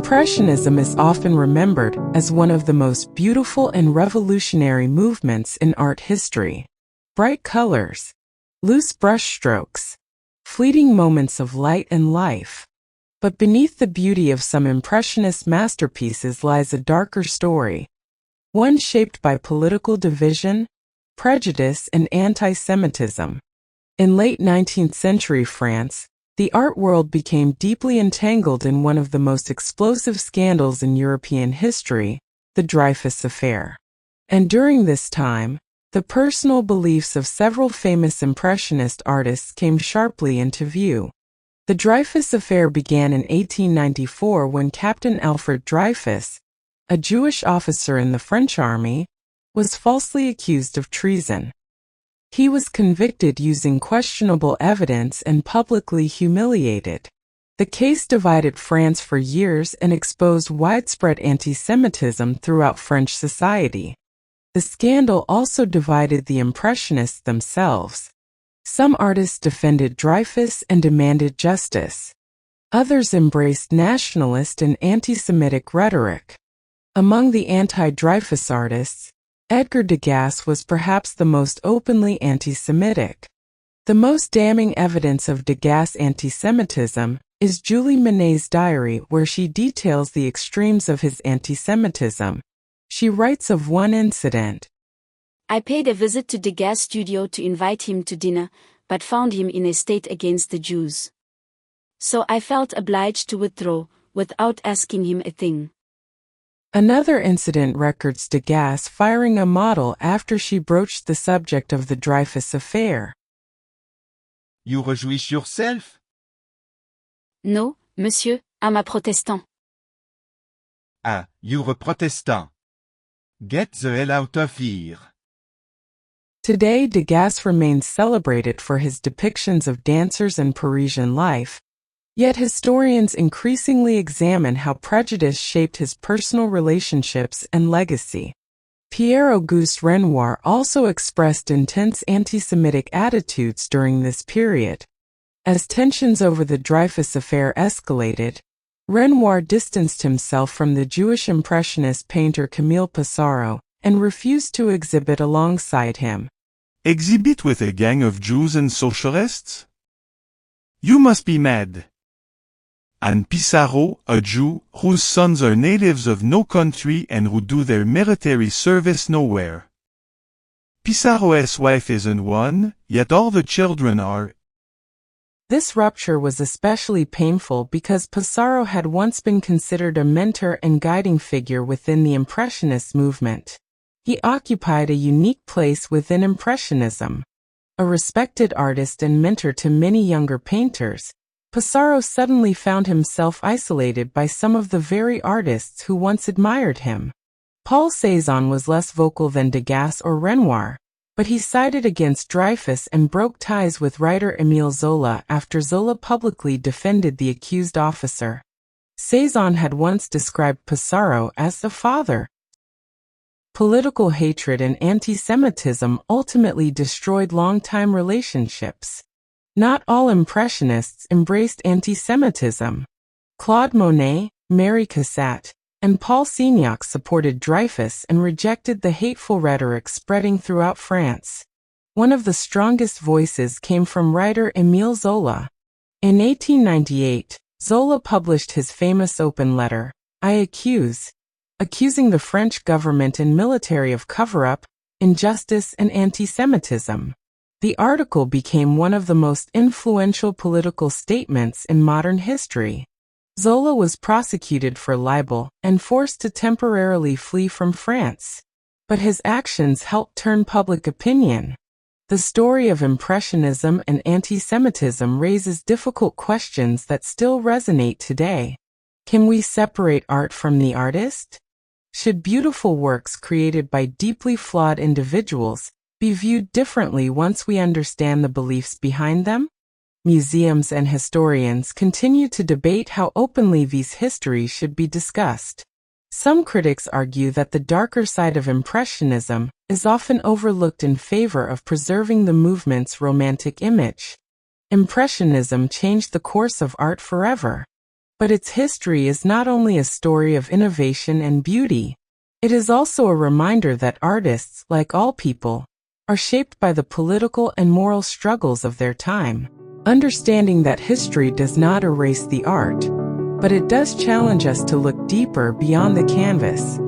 Impressionism is often remembered as one of the most beautiful and revolutionary movements in art history. Bright colors, loose brushstrokes, fleeting moments of light and life. But beneath the beauty of some Impressionist masterpieces lies a darker story, one shaped by political division, prejudice, and antisemitism. In late 19th century France, the art world became deeply entangled in one of the most explosive scandals in European history, the Dreyfus Affair. And during this time, the personal beliefs of several famous Impressionist artists came sharply into view. The Dreyfus Affair began in 1894 when Captain Alfred Dreyfus, a Jewish officer in the French army, was falsely accused of treason. He was convicted using questionable evidence and publicly humiliated. The case divided France for years and exposed widespread antisemitism throughout French society. The scandal also divided the Impressionists themselves. Some artists defended Dreyfus and demanded justice. Others embraced nationalist and antisemitic rhetoric. Among the anti-Dreyfus artists, Edgar Degas was perhaps the most openly anti-Semitic. The most damning evidence of Degas' antisemitism is Julie Monet's diary, where she details the extremes of his antisemitism. She writes of one incident. I paid a visit to Degas' studio to invite him to dinner, but found him in a state against the Jews. So I felt obliged to withdraw, without asking him a thing. Another incident records Degas firing a model after she broached the subject of the Dreyfus Affair. You rejouis yourself? No, monsieur, I'm a Protestant. Ah, you're a Protestant. Get the hell out of here. Today, Degas remains celebrated for his depictions of dancers and Parisian life, yet historians increasingly examine how prejudice shaped his personal relationships and legacy. Pierre-Auguste Renoir also expressed intense anti-Semitic attitudes during this period. As tensions over the Dreyfus Affair escalated, Renoir distanced himself from the Jewish Impressionist painter Camille Pissarro and refused to exhibit alongside him. Exhibit with a gang of Jews and socialists? You must be mad. And Pissarro, a Jew, whose sons are natives of no country and who do their military service nowhere. Pissarro's wife isn't one, yet all the children are. This rupture was especially painful because Pissarro had once been considered a mentor and guiding figure within the Impressionist movement. He occupied a unique place within Impressionism. A respected artist and mentor to many younger painters, Pissarro suddenly found himself isolated by some of the very artists who once admired him. Paul Cézanne was less vocal than Degas or Renoir, but he sided against Dreyfus and broke ties with writer Émile Zola after Zola publicly defended the accused officer. Cézanne had once described Pissarro as the father. Political hatred and anti-Semitism ultimately destroyed long-time relationships. Not all Impressionists embraced anti-Semitism. Claude Monet, Marie Cassatt, and Paul Signac supported Dreyfus and rejected the hateful rhetoric spreading throughout France. One of the strongest voices came from writer Émile Zola. In 1898, Zola published his famous open letter, I Accuse, accusing the French government and military of cover-up, injustice, and anti-Semitism. The article became one of the most influential political statements in modern history. Zola was prosecuted for libel and forced to temporarily flee from France. But his actions helped turn public opinion. The story of Impressionism and anti-Semitism raises difficult questions that still resonate today. Can we separate art from the artist? Should beautiful works created by deeply flawed individuals be viewed differently once we understand the beliefs behind them? Museums and historians continue to debate how openly these histories should be discussed. Some critics argue that the darker side of Impressionism is often overlooked in favor of preserving the movement's romantic image. Impressionism changed the course of art forever. But its history is not only a story of innovation and beauty, it is also a reminder that artists, like all people, are shaped by the political and moral struggles of their time. Understanding that history does not erase the art, but it does challenge us to look deeper beyond the canvas.